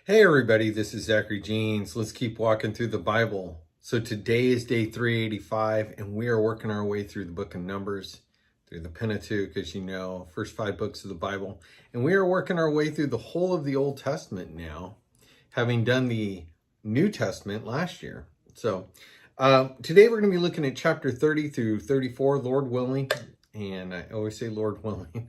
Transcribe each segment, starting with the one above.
Hey everybody, this is Zachary Jeans. Let's keep walking through the Bible. So today is day 385, and we are working our way through the book of Numbers, through the Pentateuch, as you know, first 5 books of the Bible. And we are working our way through the whole of the Old Testament now, having done the New Testament last year. So today we're going to be looking at chapter 30 through 34, Lord willing. And I always say Lord willing,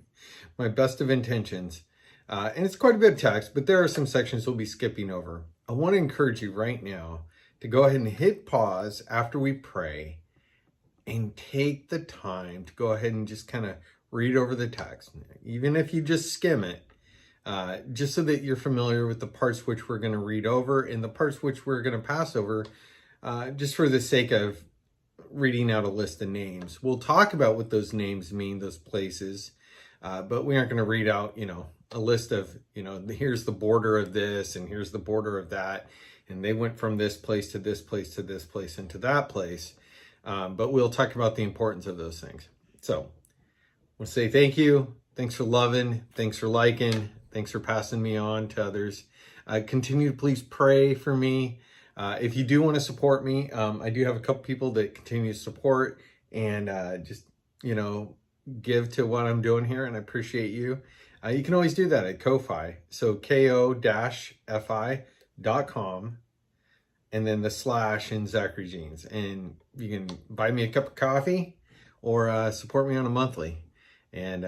my best of intentions. And it's quite a bit of text, but there are some sections we'll be skipping over. I want to encourage you right now to go ahead and hit pause after we pray and take the time to go ahead and just kind of read over the text. Even if you just skim it, just so that you're familiar with the parts which we're going to read over and the parts which we're going to pass over, just for the sake of reading out a list of names. We'll talk about what those names mean, those places, but we aren't going to read out, a list of, here's the border of this and here's the border of that. And they went from this place to this place to this place and to that place. But we'll talk about the importance of those things. So we'll say thank you. Thanks for loving. Thanks for liking. Thanks for passing me on to others. Continue to please pray for me. If you do want to support me, I do have a couple people that continue to support and just, give to what I'm doing here. And I appreciate you. You can always do that at Ko-Fi. So ko-fi.com and then the / in Zachary Jeans. And you can buy me a cup of coffee or support me on a monthly. And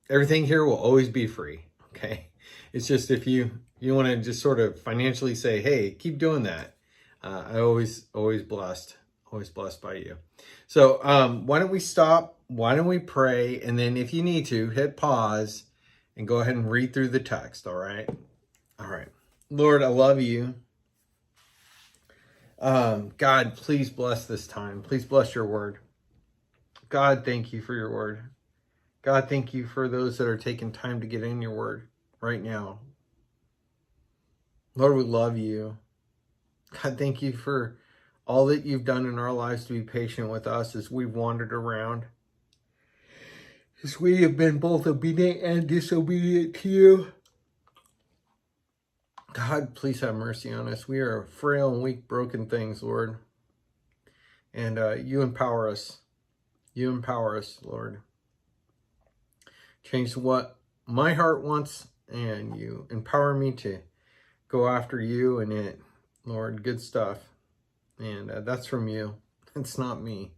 everything here will always be free. Okay. It's just if you want to just sort of financially say, hey, keep doing that. I always blessed by you. So why don't we stop? Why don't we pray? And then if you need to, hit pause and go ahead and read through the text. All right. All right. Lord, I love you. God, please bless this time. Please bless your word. God, thank you for your word. God, thank you for those that are taking time to get in your word right now. Lord, we love you. God, thank you for all that you've done in our lives to be patient with us as we've wandered around. As we have been both obedient and disobedient to you. God, please have mercy on us. We are frail and weak, broken things, Lord. And you empower us. You empower us, Lord. Change what my heart wants, and you empower me to go after you and it. Lord, good stuff. And that's from you. It's not me.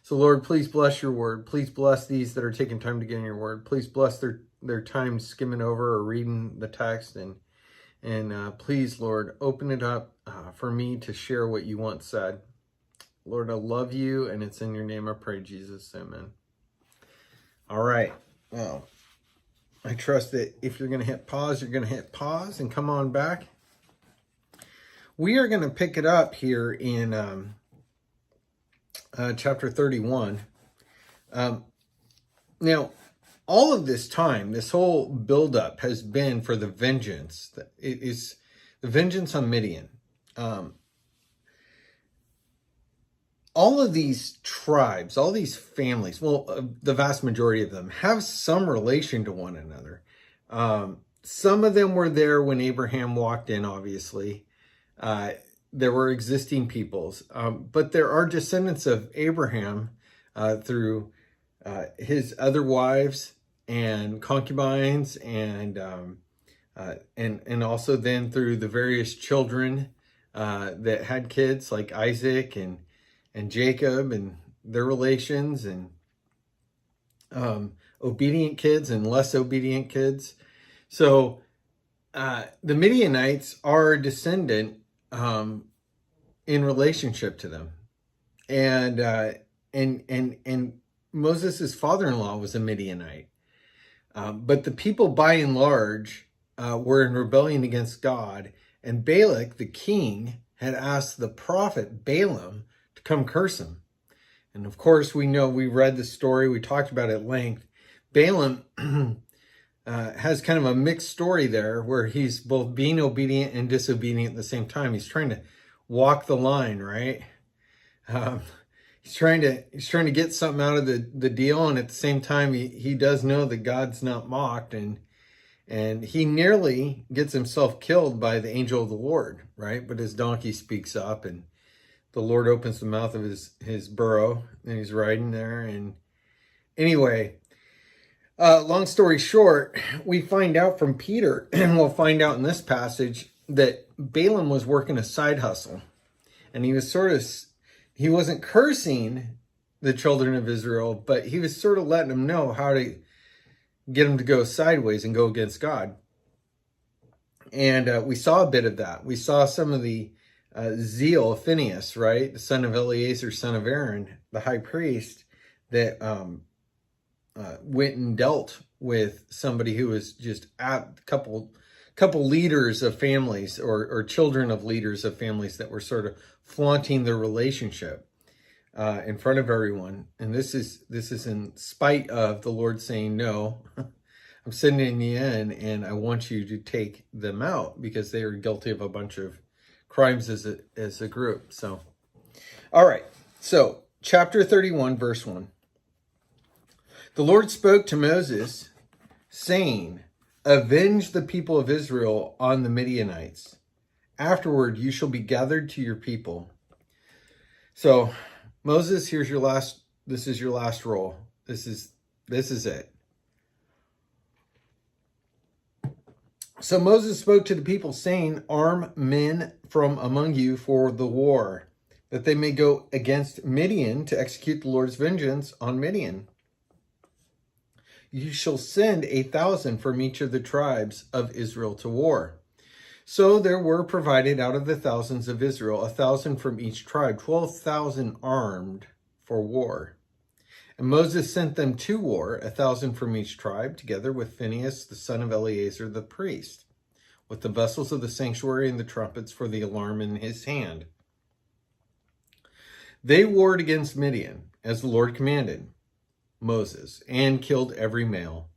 So, Lord, please bless your word. Please bless these that are taking time to get in your word. Please bless their time skimming over or reading the text. And please, Lord, open it up for me to share what you want said. Lord, I love you, and it's in your name I pray, Jesus. Amen. All right. Well, I trust that if you're going to hit pause, you're going to hit pause and come on back. We are going to pick it up here in chapter 31. Now, all of this time, this whole buildup has been for the vengeance. It is the vengeance on Midian. All of these tribes, all these families, well, the vast majority of them have some relation to one another. Some of them were there when Abraham walked in, obviously. There were existing peoples, but there are descendants of Abraham through his other wives and concubines, and also then through the various children that had kids like Isaac and Jacob and their relations, and obedient kids and less obedient kids. So the Midianites are a descendant in relationship to them, and Moses' father-in-law was a Midianite, but the people by and large were in rebellion against God, and Balak the king had asked the prophet Balaam to come curse him. And of course, we read the story, we talked about it at length. Balaam has kind of a mixed story there where he's both being obedient and disobedient at the same time. He's trying to walk the line, right? He's trying to get something out of the deal, and at the same time he does know that God's not mocked, and And he nearly gets himself killed by the angel of the Lord, right? But his donkey speaks up, and the Lord opens the mouth of his burrow, and he's riding there. And anyway, long story short, we find out from Peter, and we'll find out in this passage, that Balaam was working a side hustle. And he wasn't cursing the children of Israel, but he was sort of letting them know how to get them to go sideways and go against God. And we saw a bit of that. We saw some of the zeal of Phinehas, right? The son of Eleazar, son of Aaron, the high priest, that went and dealt with somebody who was just a couple leaders of families or children of leaders of families that were sort of flaunting their relationship in front of everyone. And this is in spite of the Lord saying, no, I'm sending you in and I want you to take them out because they are guilty of a bunch of crimes as a group. So, all right. So chapter 31, verse 1. The Lord spoke to Moses, saying, avenge the people of Israel on the Midianites. Afterward, you shall be gathered to your people. So, Moses, this is your last role. This is it. So Moses spoke to the people, saying, arm men from among you for the war, that they may go against Midian to execute the Lord's vengeance on Midian. You shall send 1,000 from each of the tribes of Israel to war. So there were provided out of the thousands of Israel 1,000 from each tribe, 12,000 armed for war. And Moses sent them to war, 1,000 from each tribe, together with Phinehas, the son of Eleazar, the priest, with the vessels of the sanctuary and the trumpets for the alarm in his hand. They warred against Midian, as the Lord commanded Moses, and killed every male.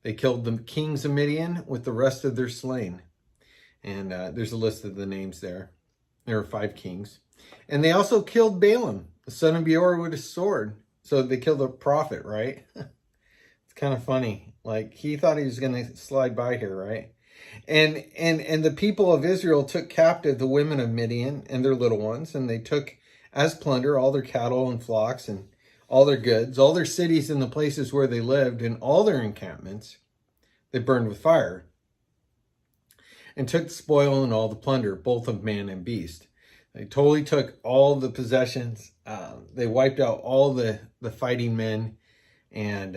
They killed the kings of Midian with the rest of their slain. And there's a list of the names there. There are 5 kings. And they also killed Balaam, the son of Beor, with a sword. So they killed a prophet, right? It's kind of funny. Like, he thought he was going to slide by here, right? And the people of Israel took captive the women of Midian and their little ones, and they took as plunder all their cattle and flocks and all their goods, all their cities and the places where they lived, and all their encampments they burned with fire, and took the spoil and all the plunder, both of man and beast. They totally took all the possessions. They wiped out all the fighting men, and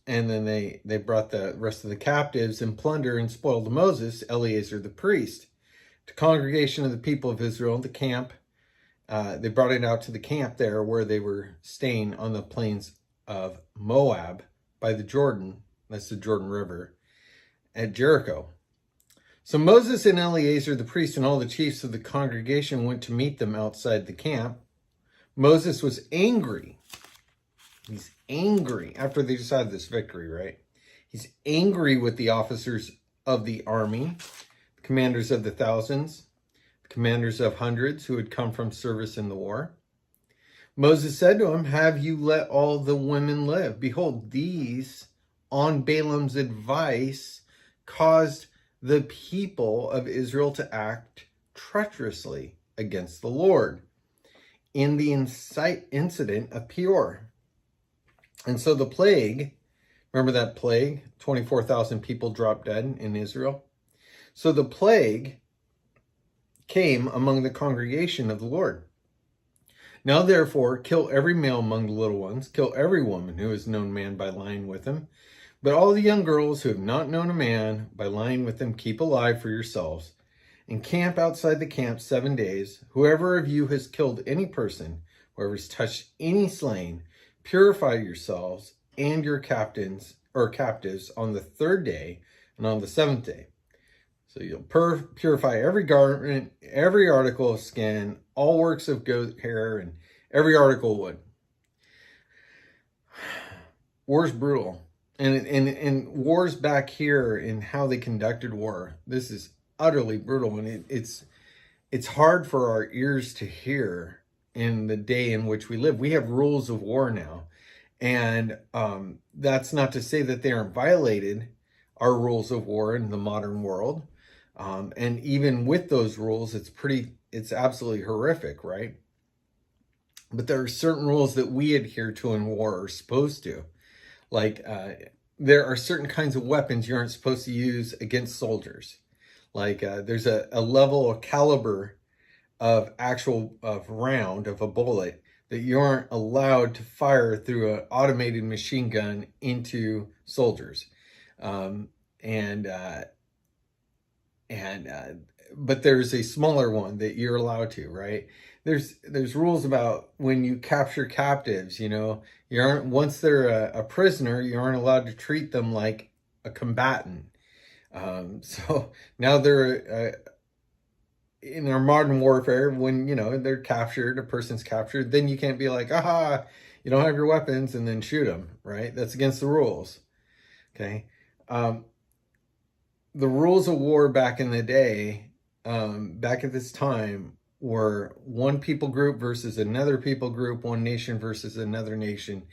then they brought the rest of the captives and plunder and spoiled Moses, Eleazar the priest, the congregation of the people of Israel, the camp. They brought it out to the camp there where they were staying on the plains of Moab by the Jordan. That's the Jordan River at Jericho. So Moses and Eleazar the priest and all the chiefs of the congregation went to meet them outside the camp. Moses was angry. He's angry after they decided this victory, right? He's angry with the officers of the army, the commanders of the thousands, the commanders of hundreds who had come from service in the war. Moses said to him, have you let all the women live? Behold, these, on Balaam's advice, caused the people of Israel to act treacherously against the Lord in the incident of Peor. And so the plague, remember that plague? 24,000 people dropped dead in Israel. So the plague came among the congregation of the Lord. Now therefore, kill every male among the little ones, kill every woman who has known man by lying with him. But all the young girls who have not known a man by lying with him, keep alive for yourselves, and camp outside the camp 7 days. Whoever of you has killed any person, whoever has touched any slain, purify yourselves and your captives on the 3rd day and on the 7th day. So you'll purify every garment, every article of skin, all works of goat hair, and every article of wood. War's brutal. And wars back here in how they conducted war, this is utterly brutal. And it's hard for our ears to hear in the day in which we live. We have rules of war now. And that's not to say that they aren't violated. our rules of war in the modern world. And even with those rules, it's absolutely horrific, right? But there are certain rules that we adhere to in war, or supposed to. Like, there are certain kinds of weapons you aren't supposed to use against soldiers. Like, there's a level of caliber of round of a bullet that you aren't allowed to fire through an automated machine gun into soldiers. Um, and but there's a smaller one that you're allowed to, right? There's rules about when you capture captives. You aren't, once they're a prisoner, you aren't allowed to treat them like a combatant. So now they're in our modern warfare, when they're captured, a person's captured, then you can't be like, aha, you don't have your weapons, and then shoot them, right? That's against the rules. Okay. The rules of war back in the day, back at this time, were one people group versus another people group, one nation versus another nation,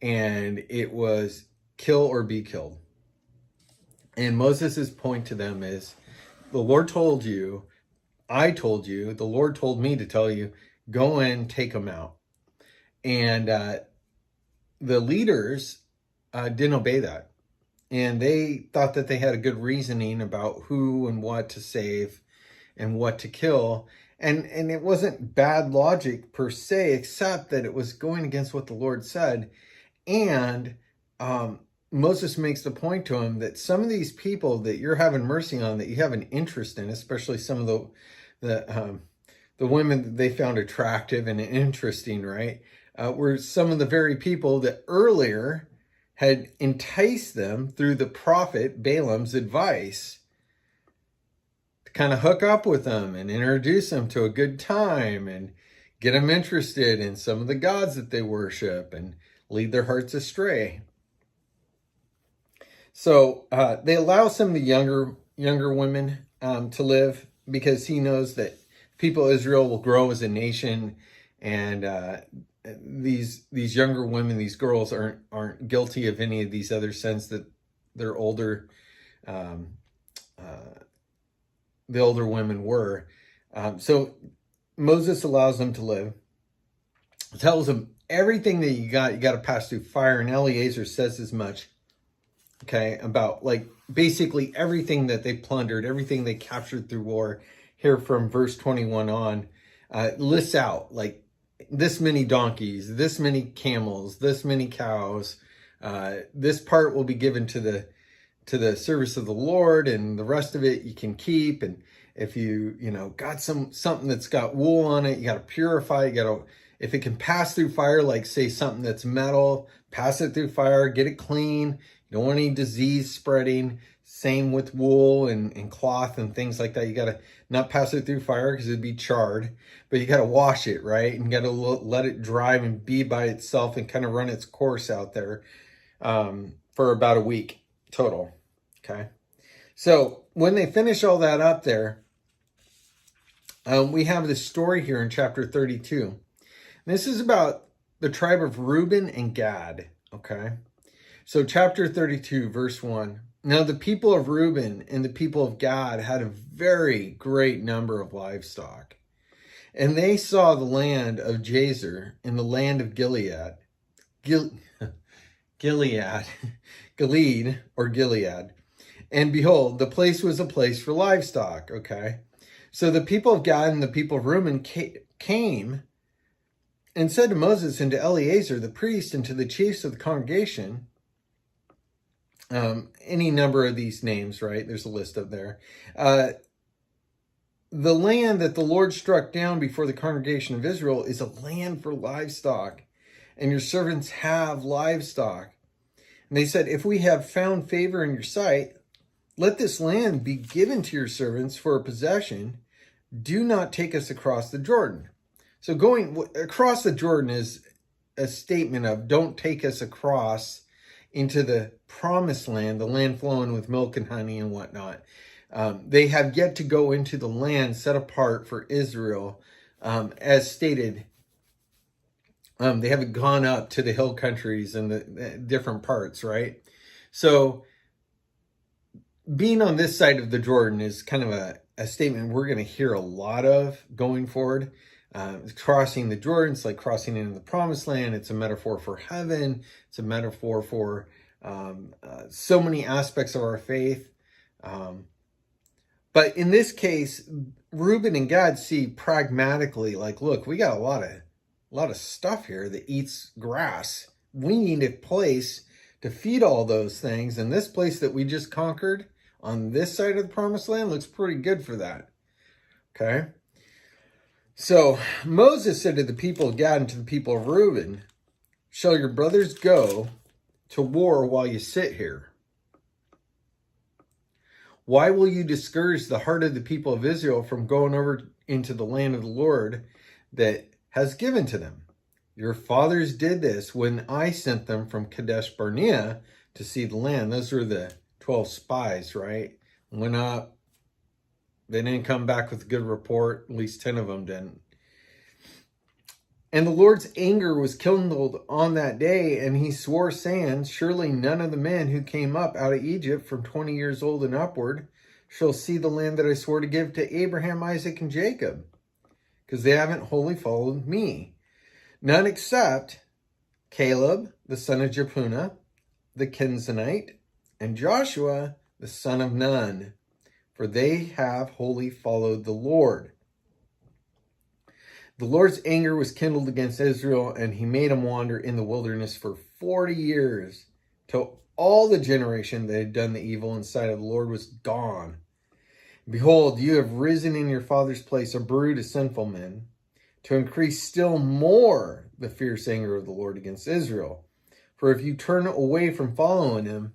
and it was kill or be killed. And Moses' point to them is, the Lord told you, I told you, the Lord told me to tell you, go in, take them out. And the leaders didn't obey that. And they thought that they had a good reasoning about who and what to save and what to kill. And it wasn't bad logic per se, except that it was going against what the Lord said. And Moses makes the point to him that some of these people that you're having mercy on, that you have an interest in, especially some of the women that they found attractive and interesting, right, were some of the very people that earlier had enticed them through the prophet Balaam's advice to kind of hook up with them and introduce them to a good time and get them interested in some of the gods that they worship and lead their hearts astray. So they allow some of the younger women to live, because he knows that people of Israel will grow as a nation, and these younger women, these girls, aren't guilty of any of these other sins that their older the older women were. So Moses allows them to live, tells them everything that you got to pass through fire, and Eliezer says as much. Okay, about like basically everything that they plundered, everything they captured through war. Here from verse 21 on, lists out like this many donkeys, this many camels, this many cows. This part will be given to the service of the Lord, and the rest of it you can keep. And if you got something that's got wool on it, you got to purify it. If it can pass through fire, like say something that's metal, pass it through fire, get it clean. You don't want any disease spreading. Same with wool and cloth and things like that. You got to not pass it through fire because it'd be charred, but you got to wash it, right? And you got to let it dry and be by itself and kind of run its course out there for about a week total. Okay. So when they finish all that up there, we have this story here in chapter 32. This is about the tribe of Reuben and Gad. Okay. So chapter 32, verse 1. Now the people of Reuben and the people of Gad had a very great number of livestock. And they saw the land of Jazer and the land of Gilead. Gilead or Gilead. And behold, the place was a place for livestock. Okay. So the people of Gad and the people of Reuben came and said to Moses and to Eleazar the priest and to the chiefs of the congregation, any number of these names, right? There's a list up there. The land that the Lord struck down before the congregation of Israel is a land for livestock, and your servants have livestock. And they said, if we have found favor in your sight, let this land be given to your servants for a possession. Do not take us across the Jordan. So going across the Jordan is a statement of don't take us across into the promised land, the land flowing with milk and honey and whatnot. They have yet to go into the land set apart for Israel, as stated. They haven't gone up to the hill countries and the different parts, right? So being on this side of the Jordan is kind of a statement we're going to hear a lot of going forward. Crossing the Jordan, it's like crossing into the promised land. It's a metaphor for heaven. It's a metaphor for so many aspects of our faith. But in this case, Reuben and Gad see pragmatically, like, look, we got a lot of stuff here that eats grass. We need a place to feed all those things. And this place that we just conquered on this side of the promised land looks pretty good for that. Okay. So Moses said to the people of Gad and to the people of Reuben, shall your brothers go to war while you sit here? Why will you discourage the heart of the people of Israel from going over into the land of the Lord that has given to them? Your fathers did this when I sent them from Kadesh Barnea to see the land. Those were the 12 spies, right? Went up. They didn't come back with a good report. At least 10 of them didn't. And the Lord's anger was kindled on that day, and he swore, saying, surely none of the men who came up out of Egypt from 20 years old and upward shall see the land that I swore to give to Abraham, Isaac, and Jacob, because they haven't wholly followed me. None except Caleb, the son of Jephunneh, the Kenizzite, and Joshua, the son of Nun, for they have wholly followed the Lord. The Lord's anger was kindled against Israel, and he made them wander in the wilderness for 40 years, till all the generation that had done the evil in sight of the Lord was gone. Behold, you have risen in your father's place a brood of sinful men, to increase still more the fierce anger of the Lord against Israel. For if you turn away from following him,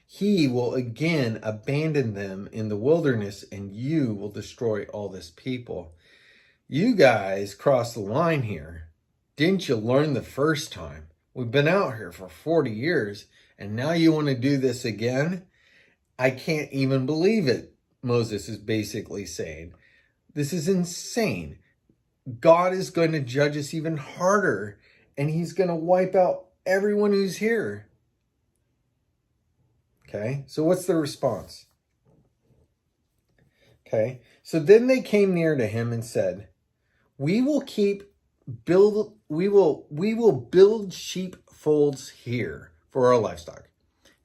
he will again abandon them in the wilderness, and you will destroy all this people. You guys crossed the line here. Didn't you learn the first time? We've been out here for 40 years, and now you want to do this again? I can't even believe it, Moses is basically saying. This is insane. God is going to judge us even harder, and he's going to wipe out everyone who's here. Okay, so what's the response? Okay, so then they came near to him and said, we will build sheepfolds here for our livestock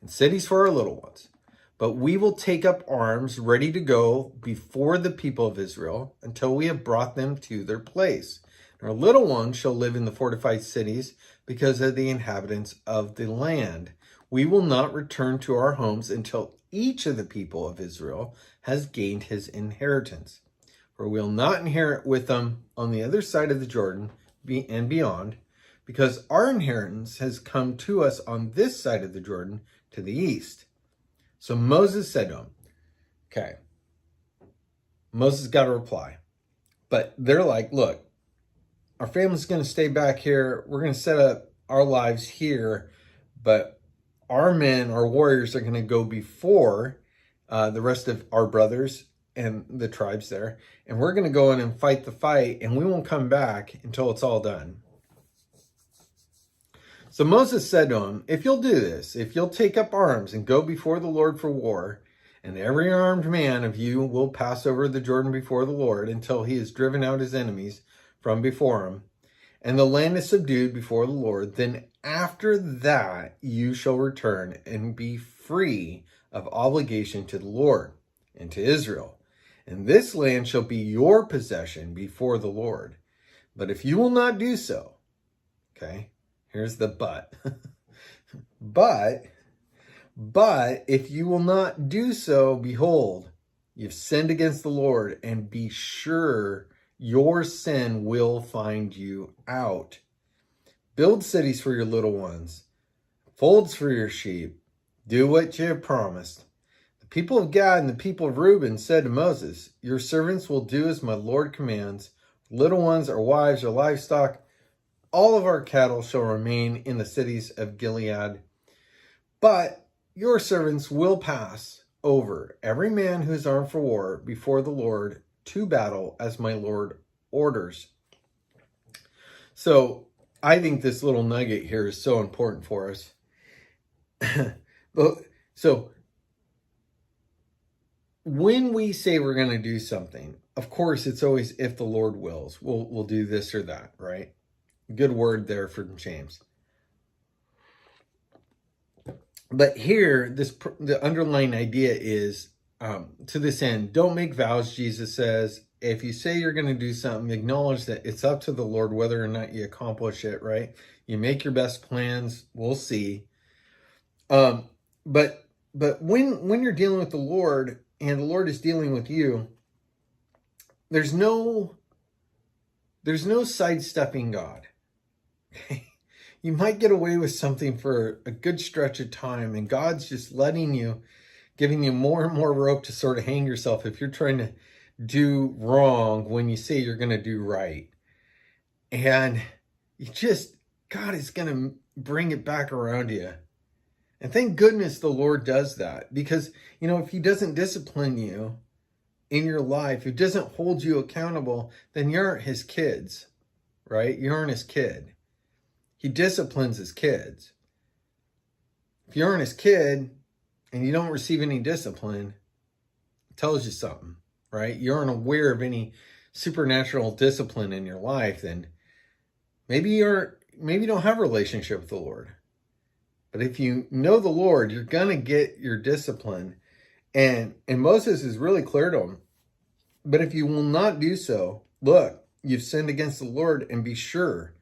and cities for our little ones. But we will take up arms ready to go before the people of Israel until we have brought them to their place. And our little ones shall live in the fortified cities because of the inhabitants of the land. We will not return to our homes until each of the people of Israel has gained his inheritance. For we will not inherit with them on the other side of the Jordan and beyond, because our inheritance has come to us on this side of the Jordan to the east. So Moses said to him, okay, Moses got a reply. But they're like, look, our family's going to stay back here. We're going to set up our lives here, but our men, our warriors are going to go before the rest of our brothers and the tribes there. And we're going to go in and fight the fight, and we won't come back until it's all done. So Moses said to him, if you'll do this, if you'll take up arms and go before the Lord for war, and every armed man of you will pass over the Jordan before the Lord until he has driven out his enemies from before him, and the land is subdued before the Lord, then after that you shall return and be free of obligation to the Lord and to Israel. And this land shall be your possession before the Lord. But if you will not do so, okay, here's the but. but if you will not do so, behold, you've sinned against the Lord, and be sure your sin will find you out. Build cities for your little ones, folds for your sheep. Do what you have promised. The people of Gad and the people of Reuben said to Moses, your servants will do as my Lord commands. Little ones, our wives, our livestock, all of our cattle shall remain in the cities of Gilead. But your servants will pass over, every man who is armed for war, before the Lord to battle as my Lord orders. So I think this little nugget here is so important for us. So when we say we're going to do something, of course, it's always if the Lord wills, we'll do this or that, right? Good word there from James. But here, the underlying idea is to this end, don't make vows, Jesus says. If you say you're going to do something, acknowledge that it's up to the Lord whether or not you accomplish it, right? You make your best plans, we'll see. But when you're dealing with the Lord and the Lord is dealing with you, there's no sidestepping God. You might get away with something for a good stretch of time, and God's just letting you, giving you more and more rope to sort of hang yourself if you're trying to do wrong when you say you're going to do right. And God is going to bring it back around you. And thank goodness the Lord does that, because, if he doesn't discipline you in your life, if he doesn't hold you accountable, then you aren't his kids, right? You aren't his kid. He disciplines his kids. If you aren't his kid and you don't receive any discipline, it tells you something, right? You aren't aware of any supernatural discipline in your life, then maybe you don't have a relationship with the Lord. But if you know the Lord, you're going to get your discipline. And Moses is really clear to him. But if you will not do so, look, you've sinned against the Lord, and be sure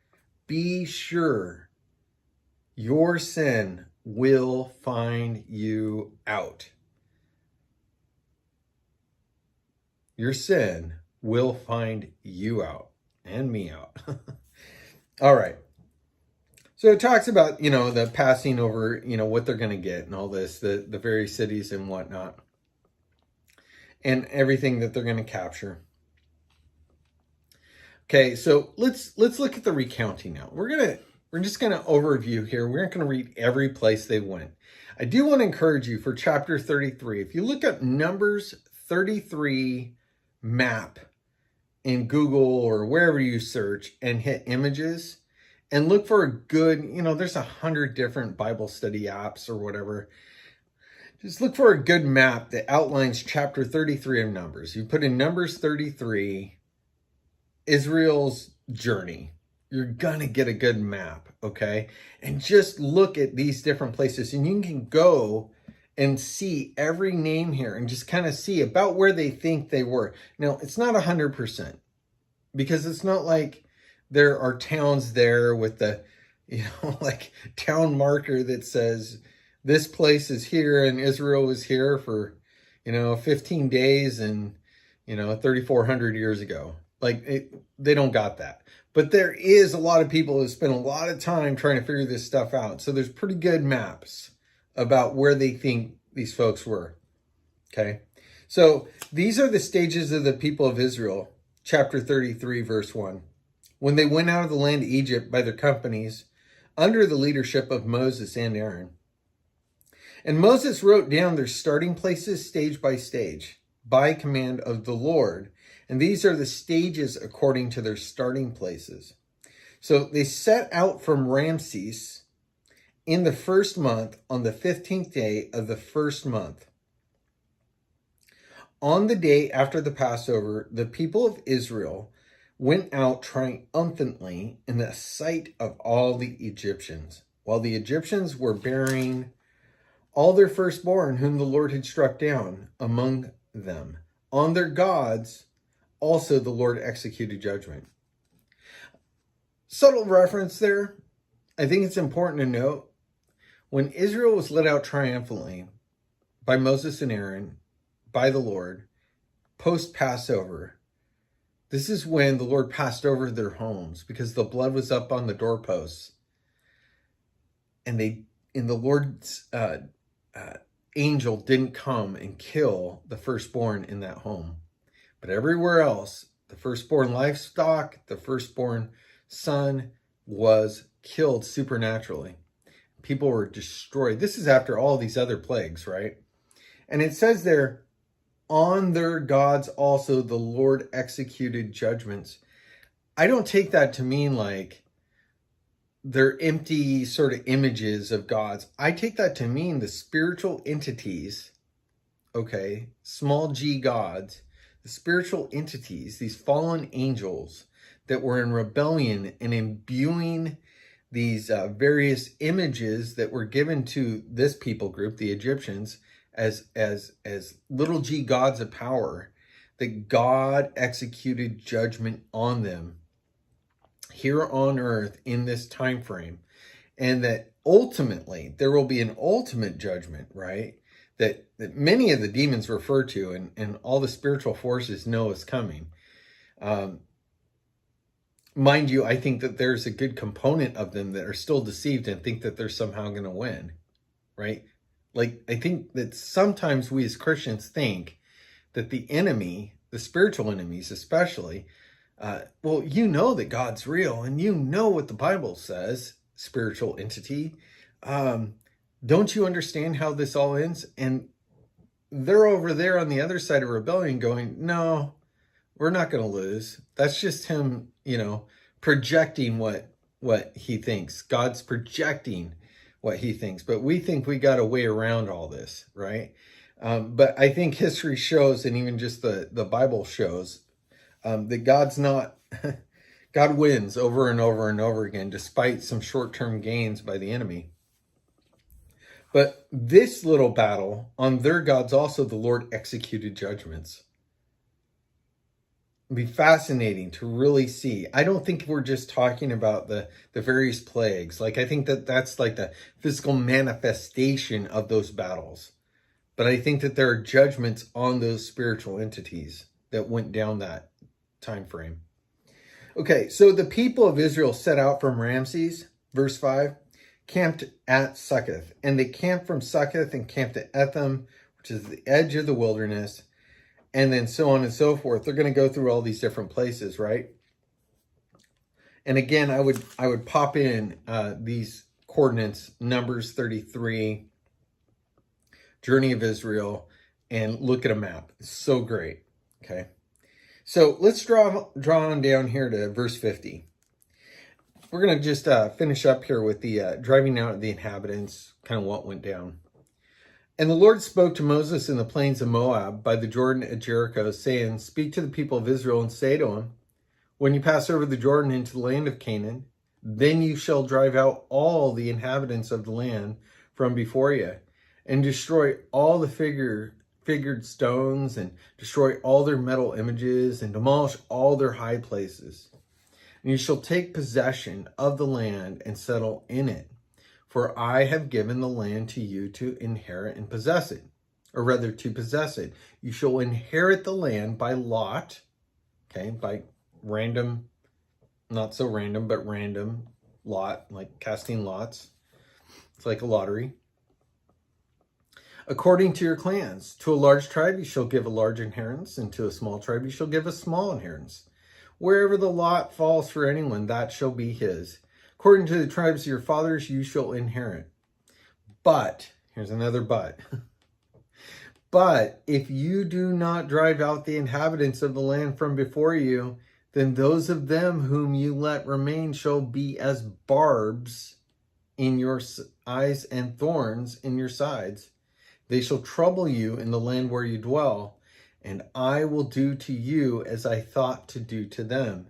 your sin will find you out. Your sin will find you out and me out. All right. So it talks about, the passing over, what they're going to get and all this, the various cities and whatnot, and everything that they're going to capture. Okay, so let's look at the recounting now. We're just going to overview here. We're not going to read every place they went. I do want to encourage you for chapter 33. If you look up Numbers 33 map in Google or wherever you search and hit images, and look for a good, there's 100 different Bible study apps or whatever. Just look for a good map that outlines chapter 33 of Numbers. You put in Numbers 33, Israel's journey. You're going to get a good map, okay? And just look at these different places. And you can go and see every name here and just kind of see about where they think they were. Now, it's not 100% because it's not like there are towns there with the, like town marker that says this place is here and Israel was here for, 15 days and, 3,400 years ago. They don't got that. But there is a lot of people who spend a lot of time trying to figure this stuff out. So there's pretty good maps about where they think these folks were. Okay. So these are the stages of the people of Israel. Chapter 33, verse 1. When they went out of the land of Egypt by their companies, under the leadership of Moses and Aaron. And Moses wrote down their starting places stage by stage, by command of the Lord. And these are the stages according to their starting places. So they set out from Ramses in the first month on the 15th day of the first month. On the day after the Passover, the people of Israel went out triumphantly in the sight of all the Egyptians, while the Egyptians were bearing all their firstborn whom the Lord had struck down among them. On their gods also the Lord executed judgment. Subtle reference there. I think it's important to note, when Israel was led out triumphantly by Moses and Aaron, by the Lord, post-Passover, this is when the Lord passed over their homes because the blood was up on the doorposts. And the Lord's angel didn't come and kill the firstborn in that home. But everywhere else, the firstborn livestock, the firstborn son was killed supernaturally. People were destroyed. This is after all these other plagues, right? And it says there, on their gods also the Lord executed judgments. I don't take that to mean like they're empty sort of images of gods. I take that to mean the spiritual entities okay, small g gods, the spiritual entities, these fallen angels that were in rebellion and imbuing these various images that were given to this people group, the Egyptians, as little g gods of power, that God executed judgment on them here on earth in this time frame, and that ultimately there will be an ultimate judgment, right? That many of the demons refer to, and all the spiritual forces know is coming. Mind you, I think that there's a good component of them that are still deceived and think that they're somehow going to win, right? Like, I think that sometimes we as Christians think that the enemy, the spiritual enemies especially, well, you know that God's real and you know what the Bible says, spiritual entity. Don't you understand how this all ends? And they're over there on the other side of rebellion going, no, we're not going to lose. That's just him, projecting what he thinks. God's projecting what he thinks. But we think we got a way around all this, right? But I think history shows, and even just the Bible shows, that God's not, God wins over and over and over again, despite some short-term gains by the enemy. But this little battle on their gods also, the Lord executed judgments. It'd be fascinating to really see. I don't think we're just talking about the various plagues. Like, I think that that's like the physical manifestation of those battles. But I think that there are judgments on those spiritual entities that went down that time frame. Okay, so the people of Israel set out from Ramses, verse 5, camped at Succoth. And they camped from Succoth and camped at Etham, which is the edge of the wilderness, and then so on and so forth. They're going to go through all these different places, right? And again, I would pop in these coordinates, Numbers 33, Journey of Israel, and look at a map. It's so great, okay? So let's draw on down here to verse 50. We're going to just finish up here with the driving out of the inhabitants, kind of what went down. And the Lord spoke to Moses in the plains of Moab by the Jordan at Jericho, saying, speak to the people of Israel and say to them, when you pass over the Jordan into the land of Canaan, then you shall drive out all the inhabitants of the land from before you, and destroy all the figured stones, and destroy all their metal images, and demolish all their high places. And you shall take possession of the land and settle in it. For I have given the land to you to inherit and possess it. Or rather, to possess it. You shall inherit the land by lot. Okay, by random, not so random, but random lot, like casting lots. It's like a lottery. According to your clans. To a large tribe you shall give a large inheritance, and to a small tribe you shall give a small inheritance. Wherever the lot falls for anyone, that shall be his. According to the tribes of your fathers, you shall inherit. But, here's another but. But if you do not drive out the inhabitants of the land from before you, then those of them whom you let remain shall be as barbs in your eyes and thorns in your sides. They shall trouble you in the land where you dwell, and I will do to you as I thought to do to them.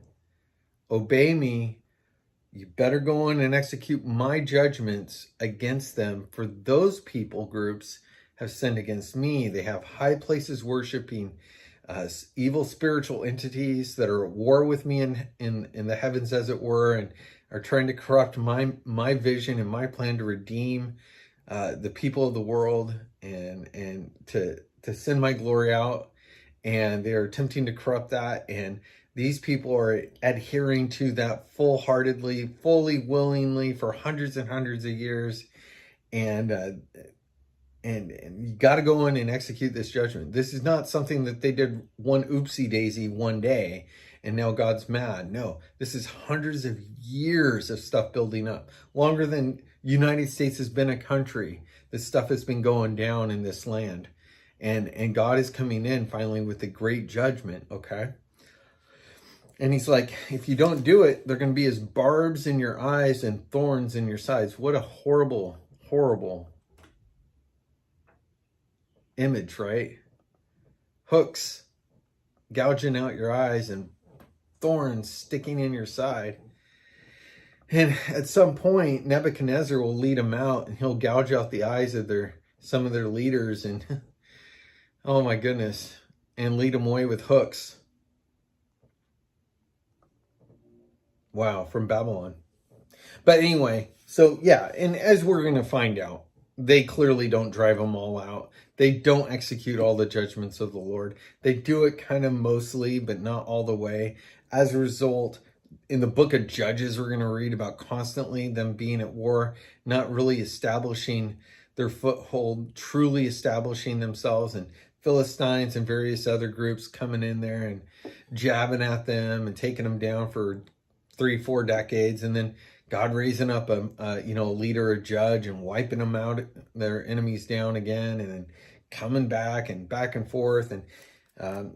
Obey me. You better go in and execute my judgments against them, for those people groups have sinned against me. They have high places worshiping evil spiritual entities that are at war with me in the heavens, as it were, and are trying to corrupt my vision and my plan to redeem the people of the world and to send my glory out. And they are attempting to corrupt that, and these people are adhering to that full-heartedly, fully, willingly for hundreds and hundreds of years. And you got to go in and execute this judgment. This is not something that they did one oopsie daisy one day and now God's mad. No, this is hundreds of years of stuff building up. Longer than United States has been a country. This stuff has been going down in this land. And God is coming in finally with a great judgment, okay? And he's like, if you don't do it, they're going to be as barbs in your eyes and thorns in your sides. What a horrible, horrible image, right? Hooks gouging out your eyes and thorns sticking in your side. And at some point, Nebuchadnezzar will lead them out, and he'll gouge out the eyes of some of their leaders, and oh my goodness, and lead them away with hooks. Wow, from Babylon. But anyway, so yeah, and as we're going to find out, they clearly don't drive them all out. They don't execute all the judgments of the Lord. They do it kind of mostly, but not all the way. As a result, in the book of Judges, we're going to read about constantly them being at war, not really establishing their foothold, truly establishing themselves, and Philistines and various other groups coming in there and jabbing at them and taking them down for 3-4 decades, and then God raising up a leader, a judge, and wiping them out, their enemies down again, and then coming back and forth, and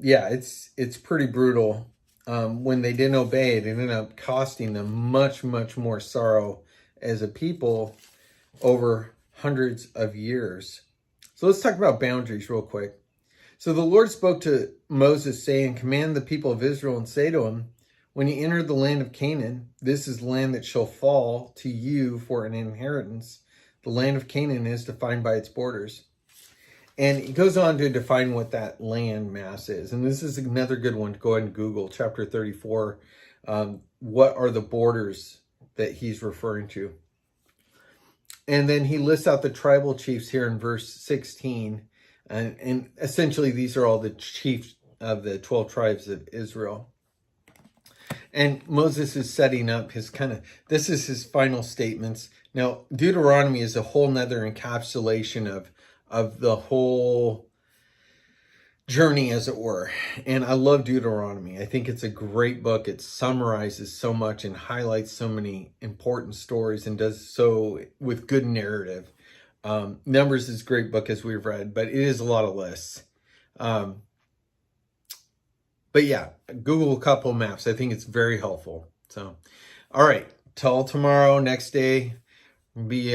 it's pretty brutal. When they didn't obey, it ended up costing them much, much more sorrow as a people over hundreds of years. So let's talk about boundaries real quick. So the Lord spoke to Moses, saying, "Command the people of Israel and say to them, when you enter the land of Canaan, this is the land that shall fall to you for an inheritance. The land of Canaan is defined by its borders." And he goes on to define what that land mass is. And this is another good one to go ahead and Google, chapter 34. What are the borders that he's referring to? And then he lists out the tribal chiefs here in verse 16. And essentially, these are all the chiefs of the 12 tribes of Israel. And Moses is setting up this is his final statements. Now, Deuteronomy is a whole nother encapsulation of the whole journey, as it were. And I love Deuteronomy. I think it's a great book. It summarizes so much and highlights so many important stories and does so with good narrative. Numbers is a great book, as we've read, but it is a lot of lists. But yeah, Google a couple maps. I think it's very helpful. So, all right, till tomorrow, next day, we'll be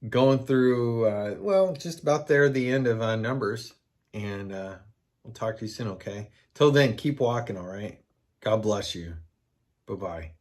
going through, just about there, the end of Numbers. And we'll talk to you soon, okay? Till then, keep walking, all right? God bless you. Bye-bye.